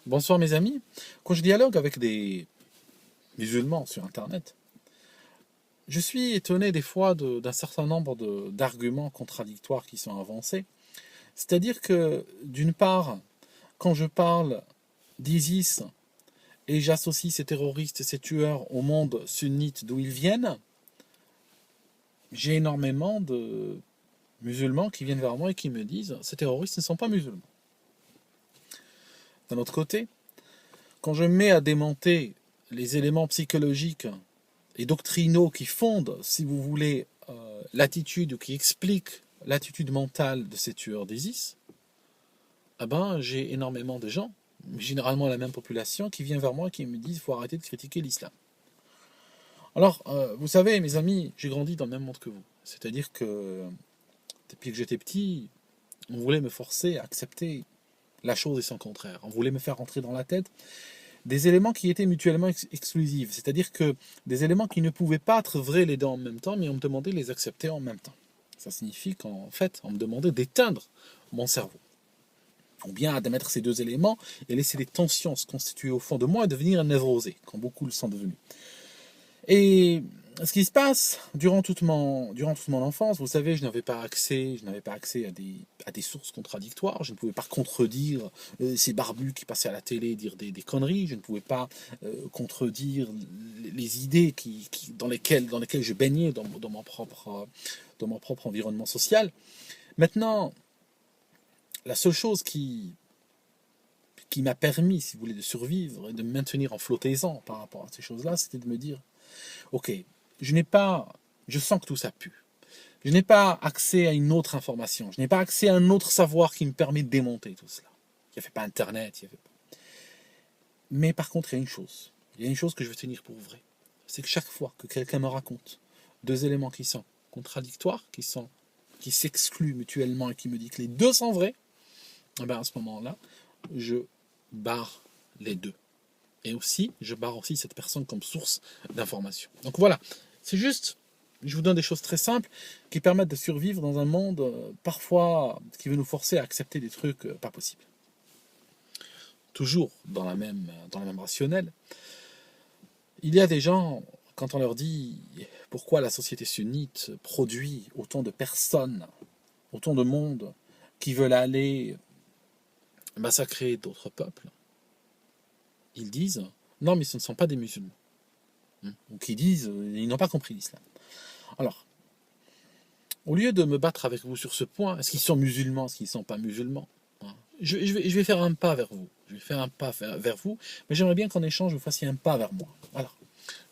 Bonsoir mes amis. Quand je dialogue avec des musulmans sur Internet, je suis étonné des fois d'un certain nombre d'arguments contradictoires qui sont avancés. C'est-à-dire que, d'une part, quand je parle d'ISIS et j'associe ces terroristes, ces tueurs au monde sunnite d'où ils viennent, j'ai énormément de musulmans qui viennent vers moi et qui me disent ces terroristes ne sont pas musulmans. D'un autre côté, quand je mets à démonter les éléments psychologiques et doctrinaux qui fondent, si vous voulez, l'attitude ou qui expliquent l'attitude mentale de ces tueurs d'ISIS, eh ben, j'ai énormément de gens, généralement la même population, qui vient vers moi et qui me disent qu'il faut arrêter de critiquer l'islam. Alors, vous savez, mes amis, j'ai grandi dans le même monde que vous. C'est-à-dire que, depuis que j'étais petit, on voulait me forcer à accepter la chose et son contraire. On voulait me faire rentrer dans la tête des éléments qui étaient mutuellement exclusifs, c'est-à-dire que des éléments qui ne pouvaient pas être vrais les deux en même temps, mais on me demandait de les accepter en même temps. Ça signifie qu'en fait, on me demandait d'éteindre mon cerveau, ou bien d'admettre ces deux éléments et laisser des tensions se constituer au fond de moi et devenir névrosé, comme beaucoup le sont devenus. Et ce qui se passe durant toute mon enfance, vous savez, je n'avais pas accès à des sources contradictoires, je ne pouvais pas contredire ces barbus qui passaient à la télé dire des conneries, je ne pouvais pas contredire les idées dans lesquelles je baignais dans mon propre environnement social. Maintenant, la seule chose qui m'a permis, si vous voulez, de survivre et de me maintenir en flottaison par rapport à ces choses-là, c'était de me dire ok, je sens que tout ça pue. Je n'ai pas accès à une autre information. Je n'ai pas accès à un autre savoir qui me permet de démonter tout cela. Il n'y avait pas Internet, il y avait pas. Mais par contre, il y a une chose. Il y a une chose que je veux tenir pour vrai. C'est que chaque fois que quelqu'un me raconte deux éléments qui sont contradictoires, qui s'excluent mutuellement et qui me dit que les deux sont vrais, eh ben à ce moment-là, je barre les deux. Et aussi, je barre aussi cette personne comme source d'information. Donc voilà, c'est juste, je vous donne des choses très simples qui permettent de survivre dans un monde parfois qui veut nous forcer à accepter des trucs pas possibles. Toujours dans la même rationnelle, il y a des gens, quand on leur dit pourquoi la société sunnite produit autant de personnes, autant de monde qui veulent aller massacrer d'autres peuples, ils disent non, mais ce ne sont pas des musulmans. Ou qui disent ils n'ont pas compris l'islam. Alors, au lieu de me battre avec vous sur ce point, est-ce qu'ils sont musulmans, est-ce qu'ils ne sont pas musulmans, je vais faire un pas vers vous. Je vais faire un pas vers vous, mais j'aimerais bien qu'en échange, vous fassiez un pas vers moi. Alors,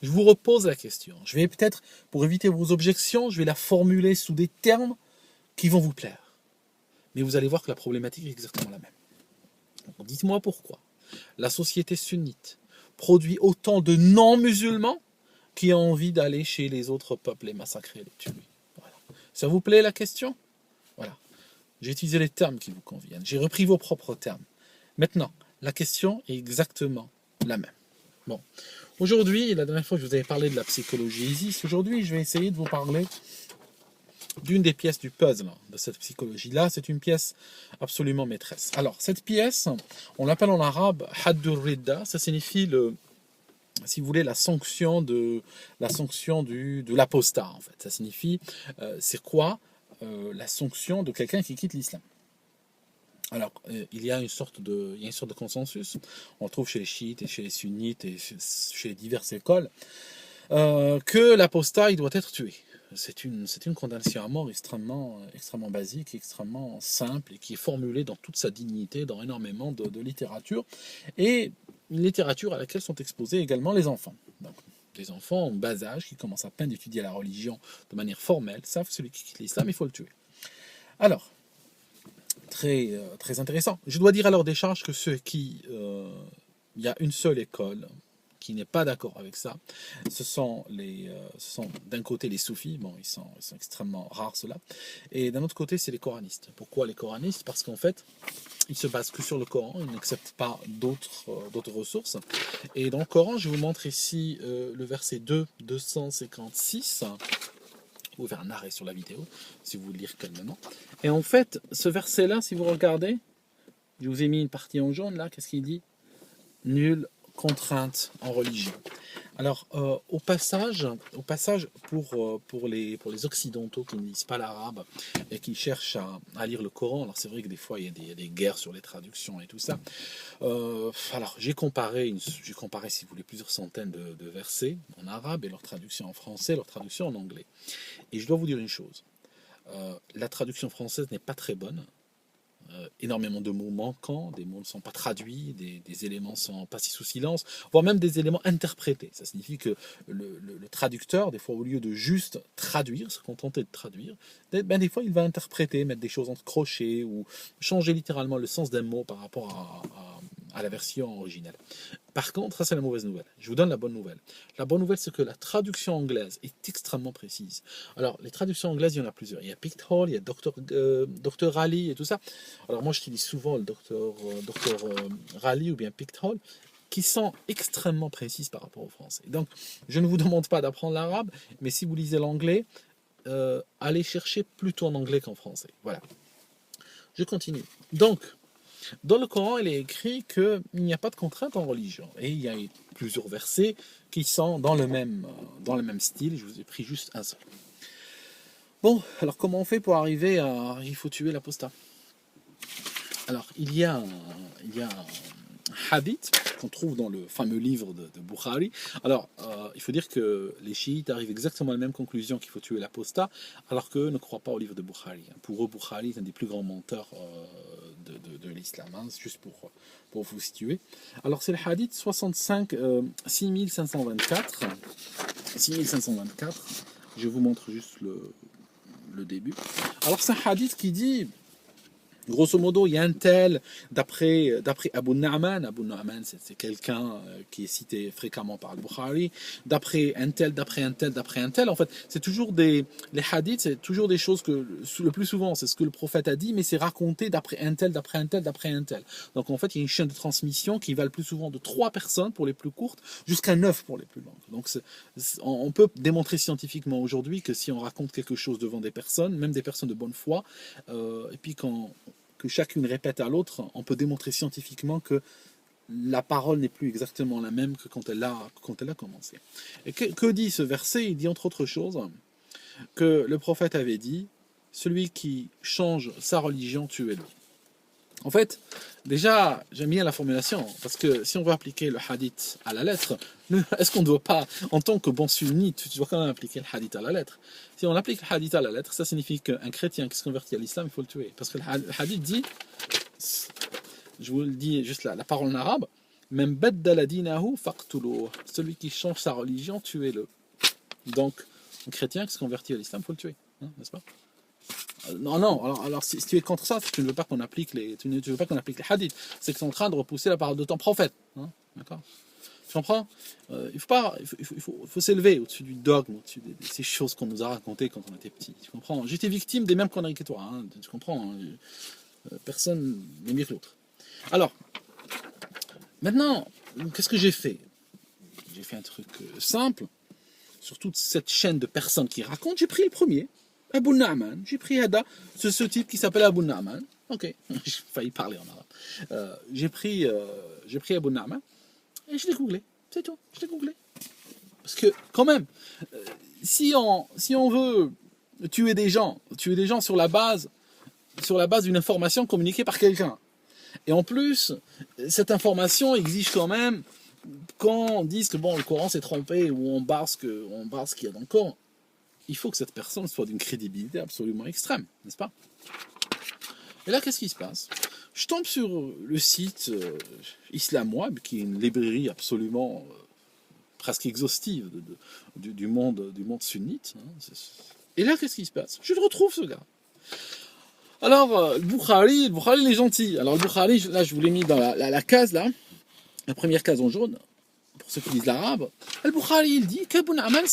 je vous repose la question. Je vais peut-être, pour éviter vos objections, je vais la formuler sous des termes qui vont vous plaire. Mais vous allez voir que la problématique est exactement la même. Donc, dites-moi pourquoi la société sunnite produit autant de non-musulmans qui ont envie d'aller chez les autres peuples, les massacrer, les tuer. Voilà. Ça vous plaît la question? Voilà. J'ai utilisé les termes qui vous conviennent. J'ai repris vos propres termes. Maintenant, la question est exactement la même. Bon. Aujourd'hui, la dernière fois que je vous avais parlé de la psychologie ISIS, aujourd'hui, je vais essayer de vous parler d'une des pièces du puzzle de cette psychologie-là. C'est une pièce absolument maîtresse. Alors, cette pièce, on l'appelle en arabe Haddur Ridda. Ça signifie si vous voulez, la sanction de l'apostat, en fait. Ça signifie, c'est quoi la sanction de quelqu'un qui quitte l'islam. Alors, il y a une sorte de consensus. On le trouve chez les chiites et chez les sunnites et chez les diverses écoles, que l'apostat, il doit être tué. C'est une condamnation à mort extrêmement basique, extrêmement simple et qui est formulée dans toute sa dignité, dans énormément de littérature. Et une littérature à laquelle sont exposés également les enfants. Donc, des enfants en bas âge qui commencent à peine d'étudier la religion de manière formelle savent que celui qui quitte l'islam, il faut le tuer. Alors, très intéressant. Je dois dire à leur décharge que il y a une seule école qui n'est pas d'accord avec ça. Ce sont d'un côté les soufis, bon, ils sont extrêmement rares ceux-là, et d'un autre côté c'est les coranistes. Pourquoi les coranistes? Parce qu'en fait, ils se basent que sur le Coran, ils n'acceptent pas d'autres ressources. Et dans le Coran, je vous montre ici le verset 256. Vous pouvez faire un arrêt sur la vidéo si vous voulez lire calmement. Et en fait, ce verset-là, si vous regardez, je vous ai mis une partie en jaune là, qu'est-ce qu'il dit? nulle contrainte en religion. Alors, au passage pour les Occidentaux qui ne lisent pas l'arabe et qui cherchent à lire le Coran, alors c'est vrai que des fois il y a des guerres sur les traductions et tout ça. Alors, j'ai comparé, si vous voulez, plusieurs centaines de versets en arabe et leur traduction en français, leur traduction en anglais. Et je dois vous dire une chose, la traduction française n'est pas très bonne. Énormément de mots manquants, des mots ne sont pas traduits, des éléments sont passés sous silence, voire même des éléments interprétés. Ça signifie que le traducteur, des fois, au lieu de juste traduire, se contenter de traduire, des fois, il va interpréter, mettre des choses entre crochets ou changer littéralement le sens d'un mot par rapport à la version originale. Par contre, ça c'est la mauvaise nouvelle. Je vous donne la bonne nouvelle. La bonne nouvelle, c'est que la traduction anglaise est extrêmement précise. Alors, les traductions anglaises, il y en a plusieurs. Il y a Pickthall, il y a Dr. Raleigh et tout ça. Alors, moi, j'utilise souvent le Dr. Raleigh ou bien Pickthall, qui sont extrêmement précises par rapport au français. Donc, je ne vous demande pas d'apprendre l'arabe, mais si vous lisez l'anglais, allez chercher plutôt en anglais qu'en français. Voilà. Je continue. Donc, dans le Coran, il est écrit qu'il n'y a pas de contrainte en religion. Et il y a plusieurs versets qui sont dans le même style. Je vous ai pris juste un seul. Bon, alors comment on fait pour arriver à il faut tuer l'apostat? Alors, il y a un hadith qu'on trouve dans le fameux livre de Bukhari. Alors, il faut dire que les chiites arrivent exactement à la même conclusion qu'il faut tuer l'apostat, alors qu'eux ne croient pas au livre de Bukhari. Pour eux, Bukhari est un des plus grands menteurs de l'islam, hein, juste pour vous situer. Alors, c'est le hadith 6524. 6524. Je vous montre juste le début. Alors, c'est un hadith qui dit... Grosso modo, il y a un tel, d'après Abu Na'man, c'est quelqu'un qui est cité fréquemment par le Bukhari, d'après un tel, en fait, c'est toujours les hadiths, c'est toujours des choses que, le plus souvent, c'est ce que le prophète a dit, mais c'est raconté d'après un tel. Donc en fait, il y a une chaîne de transmission qui va le plus souvent de 3 personnes pour les plus courtes, jusqu'à 9 pour les plus longues. Donc on peut démontrer scientifiquement aujourd'hui que si on raconte quelque chose devant des personnes, même des personnes de bonne foi, et puis que chacune répète à l'autre, on peut démontrer scientifiquement que la parole n'est plus exactement la même que quand elle a commencé. Et que dit ce verset? Il dit entre autres choses que le prophète avait dit, celui qui change sa religion, tuez-le. En fait, déjà, j'aime bien la formulation, parce que si on veut appliquer le hadith à la lettre, est-ce qu'on ne doit pas, en tant que bon sunnite, tu dois quand même appliquer le hadith à la lettre? Si on applique le hadith à la lettre, ça signifie qu'un chrétien qui se convertit à l'islam, il faut le tuer. Parce que le hadith dit, je vous le dis juste la parole en arabe, même baddala dinahu faqtuluh, celui qui change sa religion, tuez-le. Donc, un chrétien qui se convertit à l'islam, il faut le tuer, hein, n'est-ce pas? Non, alors si tu es contre ça, tu ne veux pas qu'on applique les hadiths. C'est que tu es en train de repousser la parole de ton prophète. Hein, d'accord? Tu comprends? Il faut s'élever au-dessus du dogme, au-dessus de ces choses qu'on nous a racontées quand on était petit. Tu comprends? J'étais victime des mêmes conneries que toi. Hein, tu comprends? Hein, personne n'est mieux que l'autre. Alors, maintenant, qu'est-ce que j'ai fait? J'ai fait un truc simple. Sur toute cette chaîne de personnes qui racontent, j'ai pris le premier. Abu Na'man, j'ai pris ce type qui s'appelle Abu Na'man. Ok, j'ai failli parler en arabe. J'ai pris Abu Na'man et je l'ai googlé. C'est tout, je l'ai googlé. Parce que, quand même, si on veut tuer des gens sur la base d'une information communiquée par quelqu'un, et en plus, cette information exige quand même qu'on dise que bon, le Coran s'est trompé ou on barre ce qu'il y a dans le Coran. Il faut que cette personne soit d'une crédibilité absolument extrême, n'est-ce pas? Et là, qu'est-ce qui se passe? Je tombe sur le site IslamWeb, qui est une librairie absolument presque exhaustive du monde sunnite. Hein. Et là, qu'est-ce qui se passe? Je le retrouve, ce gars. Alors, le Bukhari, il est gentil. Alors, le Bukhari, là, je vous l'ai mis dans la case, là, la première case en jaune, pour ceux qui lisent l'arabe. Le Bukhari, il dit qu'Abu Na'man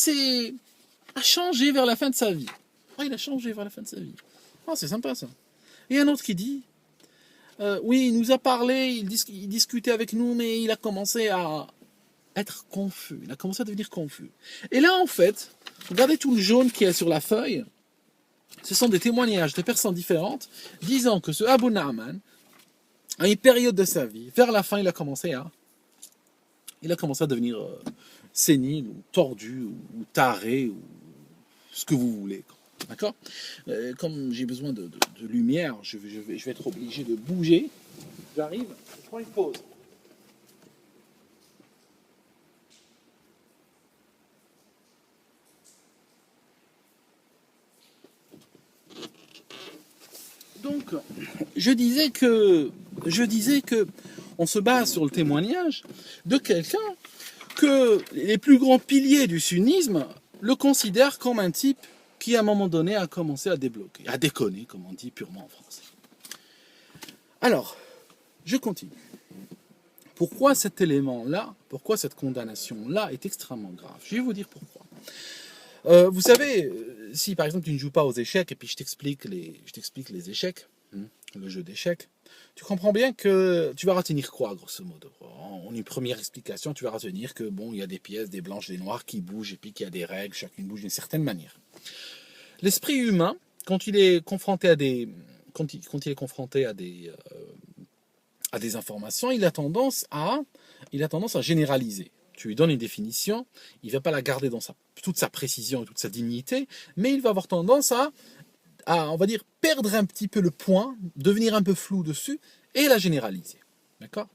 a changé vers la fin de sa vie. Oh, il a changé vers la fin de sa vie. Oh, c'est sympa, ça. Et un autre qui dit, oui, il nous a parlé, il discutait avec nous, mais il a commencé à être confus. Il a commencé à devenir confus. Et là, en fait, regardez tout le jaune qui est sur la feuille. Ce sont des témoignages de personnes différentes disant que ce Abu Na'man, à une période de sa vie, vers la fin, il a commencé à il a commencé à devenir sénile, ou tordu, ou taré, ou ce que vous voulez. D'accord? Comme j'ai besoin de lumière, je vais être obligé de bouger. J'arrive, je prends une pause. Donc, je disais que on se base sur le témoignage de quelqu'un que les plus grands piliers du sunnisme le considèrent comme un type qui, à un moment donné, a commencé à débloquer, à déconner, comme on dit purement en français. Alors, je continue. Pourquoi cet élément-là, pourquoi cette condamnation-là est extrêmement grave? Je vais vous dire pourquoi. Vous savez, si par exemple tu ne joues pas aux échecs et puis je t'explique les échecs, le jeu d'échecs, tu comprends bien que tu vas retenir quoi, grosso modo? En une première explication, tu vas retenir que bon, il y a des pièces, des blanches, des noires qui bougent et puis qu'il y a des règles, chacune bouge d'une certaine manière. L'esprit humain, quand il est confronté à des, quand il est confronté à des informations, il a tendance à généraliser. Tu lui donnes une définition, il ne va pas la garder dans toute sa précision et toute sa dignité, mais il va avoir tendance on va dire, perdre un petit peu le point, devenir un peu flou dessus et la généraliser. D'accord?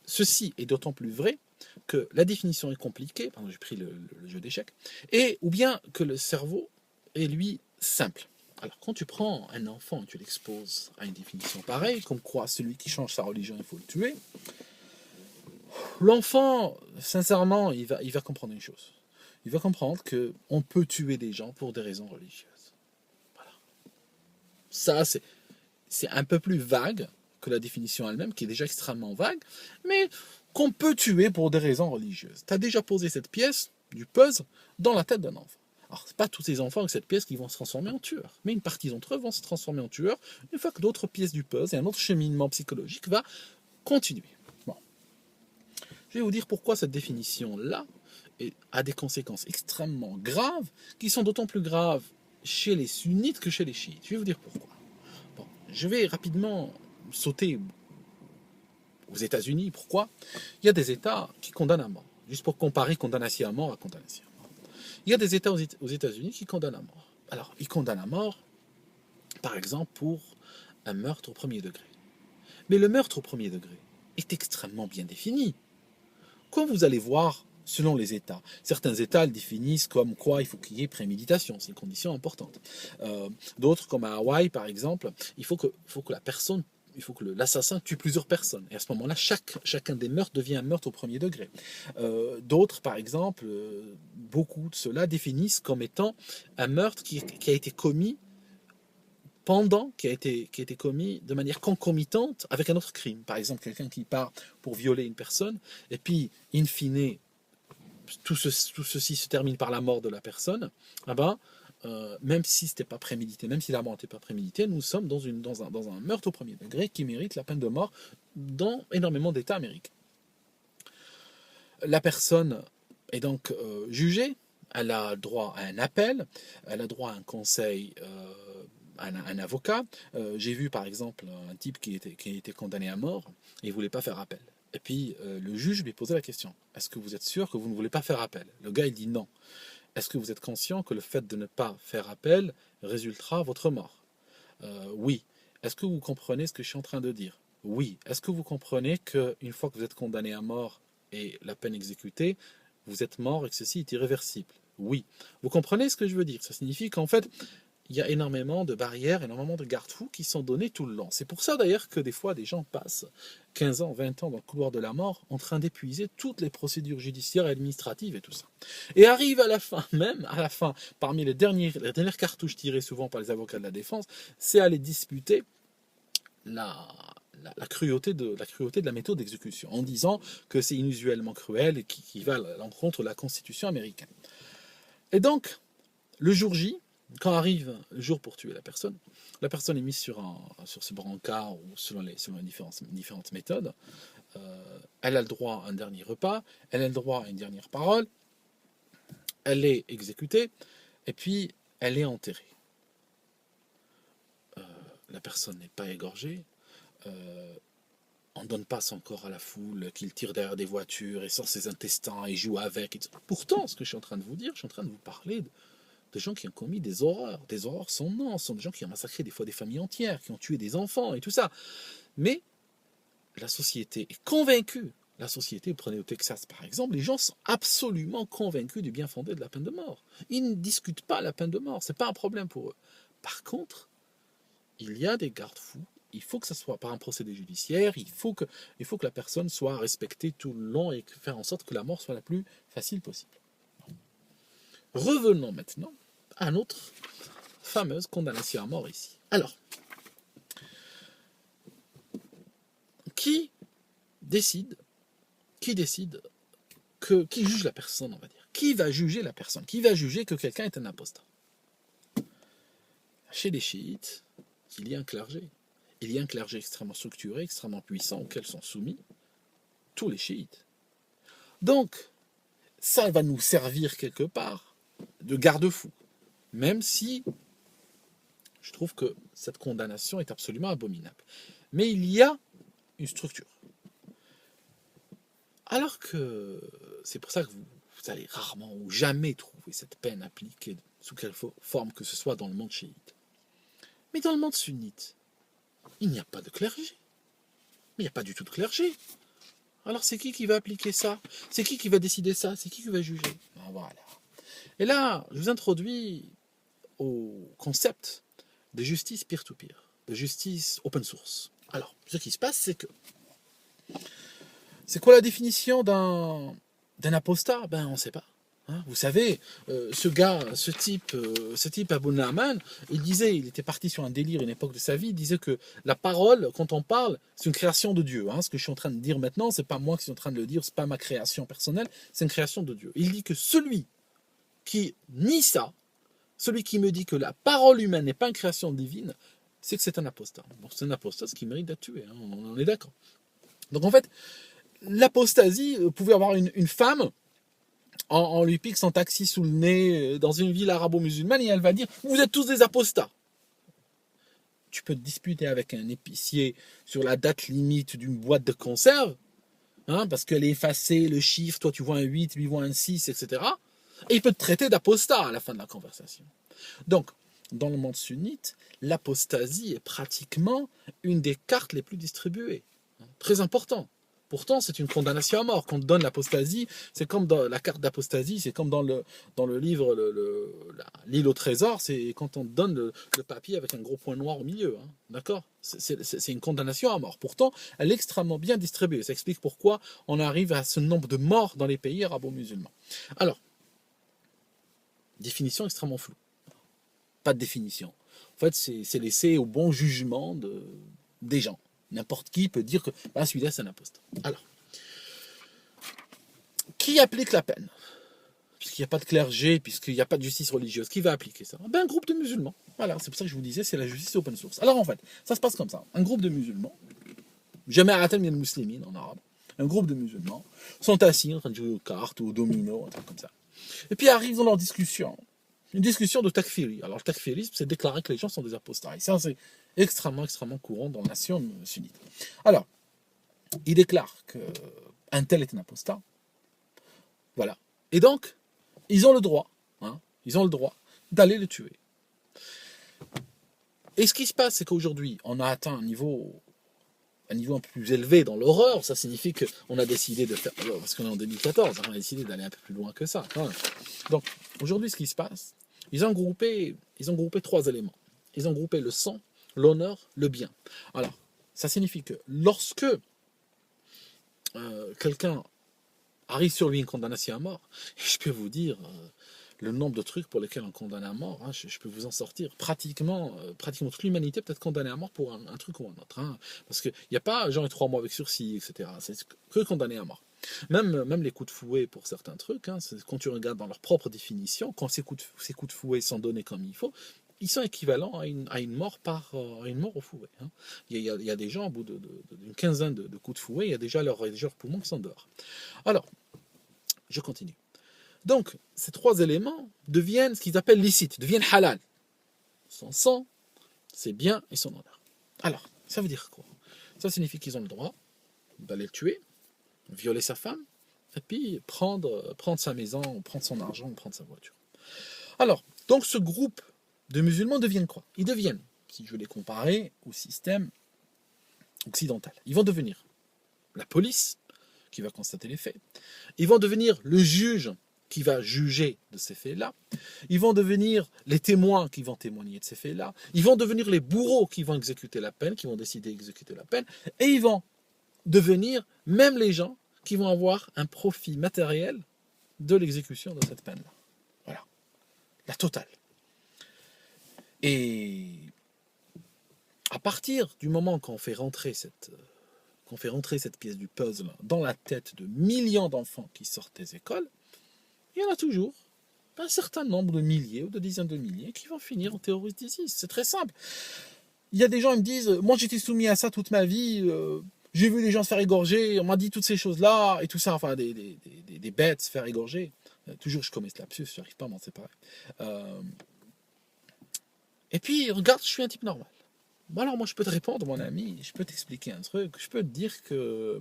Ceci est d'autant plus vrai que la définition est compliquée, pardon, j'ai pris le jeu d'échecs, et ou bien que le cerveau est lui simple. Alors quand tu prends un enfant et tu l'exposes à une définition pareille, comme quoi celui qui change sa religion, il faut le tuer, l'enfant, sincèrement, il va comprendre une chose. Il va comprendre qu'on peut tuer des gens pour des raisons religieuses. Voilà. Ça, c'est un peu plus vague que la définition elle-même, qui est déjà extrêmement vague, mais qu'on peut tuer pour des raisons religieuses. Tu as déjà posé cette pièce du puzzle dans la tête d'un enfant. Alors, ce n'est pas tous ces enfants avec cette pièce qui vont se transformer en tueurs, mais une partie d'entre eux vont se transformer en tueurs une fois que d'autres pièces du puzzle et un autre cheminement psychologique va continuer. Bon. Je vais vous dire pourquoi cette définition-là a des conséquences extrêmement graves, qui sont d'autant plus graves chez les sunnites que chez les chiites. Je vais vous dire pourquoi. Bon, je vais rapidement sauter aux États-Unis. Pourquoi? Il y a des États qui condamnent à mort. Juste pour comparer condamnation à mort à condamnation à mort. Il y a des États aux États-Unis qui condamnent à mort. Alors, ils condamnent à mort, par exemple, pour un meurtre au premier degré. Mais le meurtre au premier degré est extrêmement bien défini. Quand vous allez voir, selon les États, certains États le définissent comme quoi il faut qu'il y ait préméditation, c'est une condition importante. D'autres, comme à Hawaï par exemple, il faut que l'assassin tue plusieurs personnes. Et à ce moment-là, chacun des meurtres devient un meurtre au premier degré. D'autres, par exemple, beaucoup de ceux-là définissent comme étant un meurtre qui a été commis qui a été commis de manière concomitante avec un autre crime. Par exemple, quelqu'un qui part pour violer une personne, et puis, in fine, tout ceci se termine par la mort de la personne, même si ce n'était pas prémédité, même si la mort n'était pas préméditée, nous sommes dans un meurtre au premier degré qui mérite la peine de mort dans énormément d'États américains. La personne est donc jugée, elle a droit à un appel, elle a droit à un conseil, un avocat. J'ai vu par exemple un type qui était condamné à mort et il ne voulait pas faire appel. Et puis le juge lui posait la question, est-ce que vous êtes sûr que vous ne voulez pas faire appel? Le gars il dit non. Est-ce que vous êtes conscient que le fait de ne pas faire appel résultera à votre mort? Oui. Est-ce que vous comprenez ce que je suis en train de dire? Oui. Est-ce que vous comprenez qu'une fois que vous êtes condamné à mort et la peine exécutée, vous êtes mort et que ceci est irréversible? Oui. Vous comprenez ce que je veux dire? Ça signifie qu'en fait, il y a énormément de barrières, énormément de garde-fous qui sont donnés tout le long. C'est pour ça d'ailleurs que des fois des gens passent 15 ans, 20 ans dans le couloir de la mort en train d'épuiser toutes les procédures judiciaires et administratives et tout ça. Et arrive à la fin, parmi les dernières cartouches tirées souvent par les avocats de la défense, c'est aller disputer la cruauté de la méthode d'exécution, en disant que c'est inusuellement cruel et qui va à l'encontre de la Constitution américaine. Et donc, le jour J, quand arrive le jour pour tuer la personne est mise sur ce brancard ou selon les différentes méthodes. Elle a le droit à un dernier repas, elle a le droit à une dernière parole, elle est exécutée, et puis elle est enterrée. La personne n'est pas égorgée, on ne donne pas son corps à la foule, qu'il tire derrière des voitures et sort ses intestins et joue avec. Pourtant, ce que je suis en train de vous dire, je suis en train de vous parler de gens qui ont commis des horreurs sans nom, ce sont des gens qui ont massacré des fois des familles entières, qui ont tué des enfants et tout ça. Mais la société est convaincue. La société, vous prenez au Texas par exemple, les gens sont absolument convaincus du bien fondé de la peine de mort. Ils ne discutent pas la peine de mort, ce n'est pas un problème pour eux. Par contre, il y a des garde-fous, il faut que ce soit par un procédé judiciaire, il faut que la personne soit respectée tout le long et faire en sorte que la mort soit la plus facile possible. Revenons maintenant à notre fameuse condamnation à mort ici. Alors, qui décide, qui juge la personne, on va dire? Qui va juger la personne? Qui va juger que quelqu'un est un apostat? Chez les chiites, il y a un clergé. Il y a un clergé extrêmement structuré, extrêmement puissant, auquel sont soumis tous les chiites. Donc, ça va nous servir quelque part de garde-fou, même si je trouve que cette condamnation est absolument abominable. Mais il y a une structure. Alors que c'est pour ça que vous allez rarement ou jamais trouver cette peine appliquée sous quelle forme que ce soit dans le monde chiite. Mais dans le monde sunnite, il n'y a pas de clergé. Il n'y a pas du tout de clergé. Alors c'est qui va appliquer ça? C'est qui va décider ça? C'est qui va juger? Ben voilà. Et là, je vous introduis au concept de justice peer-to-peer, de justice open source. Alors, ce qui se passe, c'est que... C'est quoi la définition d'un apostat? Ben, on ne sait pas. Hein, vous savez, ce type Abu Na'man, il était parti sur un délire à une époque de sa vie, il disait que la parole, quand on parle, c'est une création de Dieu. Hein, ce que je suis en train de dire maintenant, c'est pas moi qui suis en train de le dire, c'est pas ma création personnelle, c'est une création de Dieu. Il dit que celui qui nie ça, celui qui me dit que la parole humaine n'est pas une création divine, c'est que c'est un apostat. Bon, c'est un apostat, ce qui mérite d'être tué, hein, on est d'accord. Donc en fait, l'apostasie pouvait avoir une femme, on lui pique son taxi sous le nez dans une ville arabo-musulmane et elle va dire « Vous êtes tous des apostats ». Tu peux te disputer avec un épicier sur la date limite d'une boîte de conserve, hein, parce qu'elle est effacée, le chiffre, toi tu vois un 8, lui voit un 6, etc. Et il peut te traiter d'apostat à la fin de la conversation. Donc, dans le monde sunnite, l'apostasie est pratiquement une des cartes les plus distribuées. Très important. Pourtant, c'est une condamnation à mort. Quand on te donne l'apostasie, c'est comme dans la carte d'apostasie, c'est comme dans le livre L'île au trésor, c'est quand on te donne le papier avec un gros point noir au milieu. Hein. D'accord? C'est une condamnation à mort. Pourtant, elle est extrêmement bien distribuée. Ça explique pourquoi on arrive à ce nombre de morts dans les pays arabo-musulmans. Alors, définition extrêmement floue. Pas de définition. En fait, c'est laissé au bon jugement des gens. N'importe qui peut dire que celui-là, c'est un apostat. Alors, qui applique la peine? Puisqu'il n'y a pas de clergé, puisqu'il n'y a pas de justice religieuse, qui va appliquer ça? Un groupe de musulmans. Voilà, c'est pour ça que je vous disais, c'est la justice open source. Alors en fait, ça se passe comme ça. Un groupe de musulmans, Jama'at al-Muslimin en arabe, un groupe de musulmans sont assis en train de jouer aux cartes ou aux dominos, un truc comme ça. Et puis arrive dans leur discussion, une discussion de takfiri. Alors le takfirisme, c'est déclarer que les gens sont des apostats. Et ça, c'est extrêmement courant dans la nation sunnite. Alors, il déclare qu'un tel est un apostat. Voilà. Et donc, ils ont le droit, d'aller le tuer. Et ce qui se passe, c'est qu'aujourd'hui, on a atteint un niveau un peu plus élevé dans l'horreur. Ça signifie qu'on a décidé de faire, parce qu'on est en 2014, on a décidé d'aller un peu plus loin que ça. Donc, aujourd'hui, ce qui se passe, ils ont groupé 3 éléments. Ils ont groupé le sang, l'honneur, le bien. Alors, ça signifie que lorsque quelqu'un arrive sur lui une condamnation à mort, je peux vous dire le nombre de trucs pour lesquels on condamne à mort, hein, je peux vous en sortir. Pratiquement toute l'humanité peut être condamnée à mort pour un truc ou un autre. Hein, parce qu'il n'y a pas genre 3 mois avec sursis, etc. C'est que condamné à mort. Même les coups de fouet pour certains trucs, hein, quand tu regardes dans leur propre définition, quand ces coups de fouet sont donnés comme il faut, ils sont équivalents à une mort au fouet. Hein. Il y a des gens, au bout d'une quinzaine de coups de fouet, il y a déjà leurs poumons qui sont dehors. Alors, je continue. Donc, ces 3 éléments deviennent ce qu'ils appellent licites, deviennent halal. Son sang, ses biens et son honneur. Alors, ça veut dire quoi? Ça signifie qu'ils ont le droit d'aller le tuer, violer sa femme, et puis prendre sa maison, prendre son argent, prendre sa voiture. Alors, donc ce groupe de musulmans deviennent quoi? Ils deviennent, si je veux les comparer au système occidental, ils vont devenir la police qui va constater les faits, ils vont devenir le juge qui va juger de ces faits-là, ils vont devenir les témoins qui vont témoigner de ces faits-là, ils vont devenir les bourreaux qui vont exécuter la peine, qui vont décider d'exécuter la peine, et ils vont devenir même les gens qui vont avoir un profit matériel de l'exécution de cette peine-là. Voilà, la totale. Et à partir du moment qu'on fait rentrer cette pièce du puzzle dans la tête de millions d'enfants qui sortent des écoles, il y en a toujours un certain nombre de milliers ou de dizaines de milliers qui vont finir en terroristes d'ISIS. C'est très simple. Il y a des gens qui me disent, moi j'étais soumis à ça toute ma vie, j'ai vu des gens se faire égorger, on m'a dit toutes ces choses-là, et tout ça, enfin des bêtes se faire égorger. Toujours je commets ce lapsus, je n'arrive pas à m'en séparer. Et puis, regarde, je suis un type normal. Bon alors moi je peux te répondre, mon ami, je peux t'expliquer un truc, je peux te dire que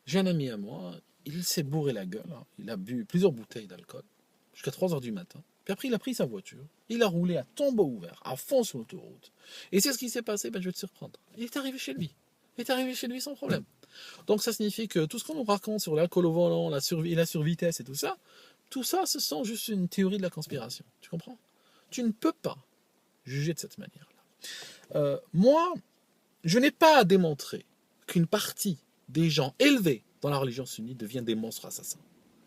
j'ai un ami à moi, il s'est bourré la gueule, hein, il a bu plusieurs bouteilles d'alcool, jusqu'à 3 heures du matin, puis après il a pris sa voiture, il a roulé à tombeau ouvert, à fond sur l'autoroute. Et c'est ce qui s'est passé, ben, je vais te surprendre, il est arrivé chez lui, sans problème. Donc ça signifie que tout ce qu'on nous raconte sur l'alcool au volant, la survitesse et tout ça, ce sont juste une théorie de la conspiration, tu comprends? Tu ne peux pas juger de cette manière. Moi, je n'ai pas à démontrer qu'une partie des gens élevés dans la religion sunnite deviennent des monstres assassins.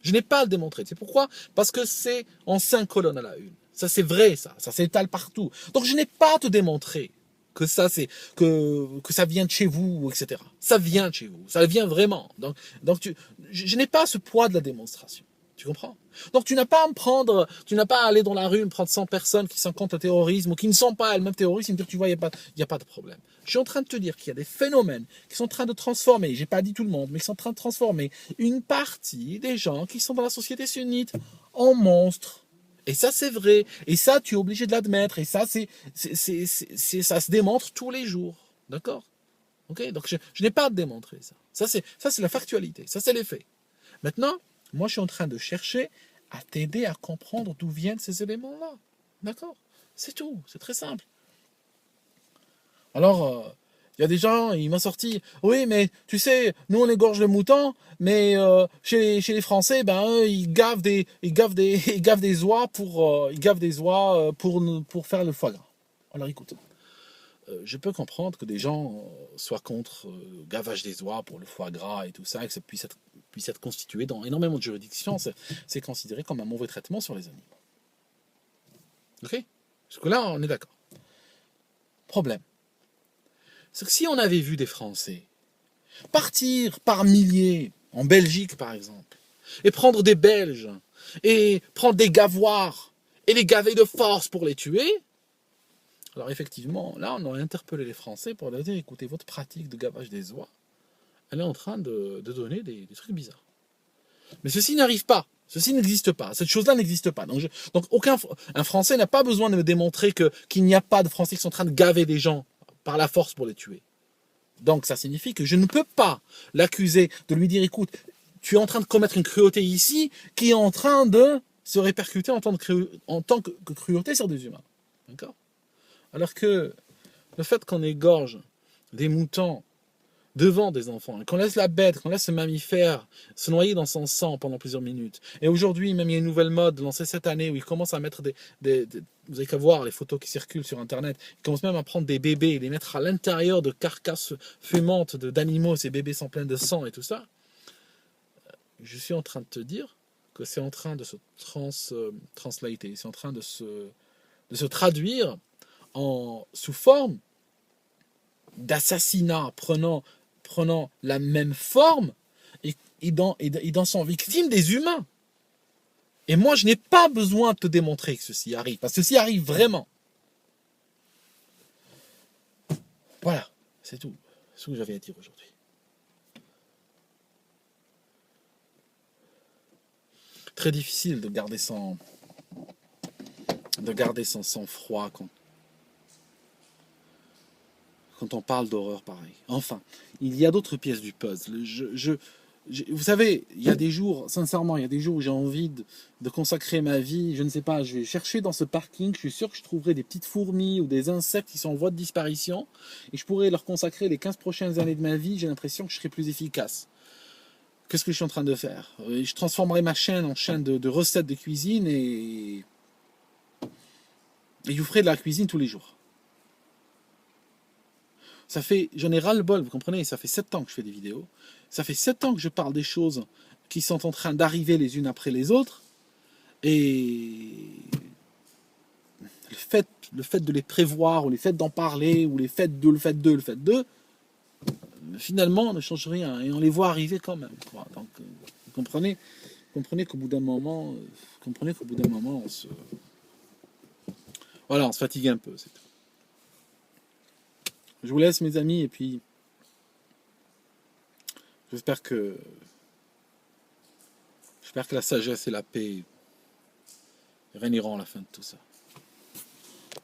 Je n'ai pas à le démontrer. C'est pourquoi? Parce que c'est en 5 colonnes à la une. Ça, c'est vrai, ça s'étale partout. Donc, je n'ai pas à te démontrer que ça, que ça vient de chez vous, etc. Ça vient de chez vous. Ça vient vraiment. Donc je n'ai pas ce poids de la démonstration. Tu comprends? Donc tu n'as pas à me prendre, tu n'as pas à aller dans la rue, me prendre 100 personnes qui sont contre le terrorisme ou qui ne sont pas elles-mêmes terroristes et me dire, tu vois, il n'y a pas de problème. Je suis en train de te dire qu'il y a des phénomènes qui sont en train de transformer, j'ai pas dit tout le monde, mais qui sont en train de transformer une partie des gens qui sont dans la société sunnite en monstres. Et ça, c'est vrai. Et ça, tu es obligé de l'admettre. Et ça, ça se démontre tous les jours. D'accord? Ok? Donc, je n'ai pas à te démontrer ça. Ça, c'est la factualité. Ça, c'est les faits. Maintenant, moi, je suis en train de chercher à t'aider à comprendre d'où viennent ces éléments-là. D'accord? C'est tout. C'est très simple. Alors, il y a des gens, ils m'ont sorti, oui, mais tu sais, nous on égorge le mouton, mais chez les Français, ben eux, ils gavent des oies pour faire le foie gras. Alors écoute, je peux comprendre que des gens soient contre gavage des oies pour le foie gras et tout ça, et que ça puisse être constitué dans énormément de juridictions, c'est considéré comme un mauvais traitement sur les animaux. Ok? Jusque-là, on est d'accord. Problème. C'est que si on avait vu des Français partir par milliers, en Belgique par exemple, et prendre des Belges, et prendre des gavoirs, et les gaver de force pour les tuer, alors effectivement, là on aurait interpellé les Français pour leur dire, écoutez, votre pratique de gavage des oies, elle est en train de donner des trucs bizarres. Mais ceci n'arrive pas. Ceci n'existe pas. Cette chose-là n'existe pas. Donc un Français n'a pas besoin de me démontrer qu'il n'y a pas de Français qui sont en train de gaver des gens par la force pour les tuer. Donc ça signifie que je ne peux pas l'accuser de lui dire, écoute, tu es en train de commettre une cruauté ici qui est en train de se répercuter en tant que cruauté sur des humains. D'accord? Alors que le fait qu'on égorge des moutons devant des enfants, et qu'on laisse la bête, qu'on laisse ce mammifère se noyer dans son sang pendant plusieurs minutes. Et aujourd'hui, même il y a une nouvelle mode lancée cette année où ils commencent à mettre vous avez qu'à voir les photos qui circulent sur Internet, ils commencent même à prendre des bébés et les mettre à l'intérieur de carcasses fumantes d'animaux, ces bébés sont pleins de sang et tout ça. Je suis en train de te dire que c'est en train de se translater, c'est en train de se traduire sous forme d'assassinat prenant la même forme et dans son victime des humains. Et moi, je n'ai pas besoin de te démontrer que ceci arrive, parce que ceci arrive vraiment. Voilà, c'est tout ce que j'avais à dire aujourd'hui. Très difficile de garder son sang-froid quand quand on parle d'horreur pareil. Enfin, il y a d'autres pièces du puzzle. Vous savez, il y a des jours, sincèrement, il y a des jours où j'ai envie de consacrer ma vie, je ne sais pas, je vais chercher dans ce parking, je suis sûr que je trouverai des petites fourmis ou des insectes qui sont en voie de disparition, et je pourrais leur consacrer les 15 prochaines années de ma vie, j'ai l'impression que je serai plus efficace. Qu'est-ce que je suis en train de faire? Je transformerai ma chaîne en chaîne de recettes de cuisine et je vous ferai de la cuisine tous les jours. J'en ai ras-le-bol, vous comprenez, ça fait 7 ans que je fais des vidéos, ça fait 7 ans que je parle des choses qui sont en train d'arriver les unes après les autres, et le fait de les prévoir, ou le fait d'en parler, ou le fait de, finalement, ne change rien, et on les voit arriver quand même. Donc, vous comprenez qu'au bout d'un moment, on se fatigue un peu, c'est tout. Je vous laisse, mes amis, et puis j'espère que la sagesse et la paix régneront à la fin de tout ça.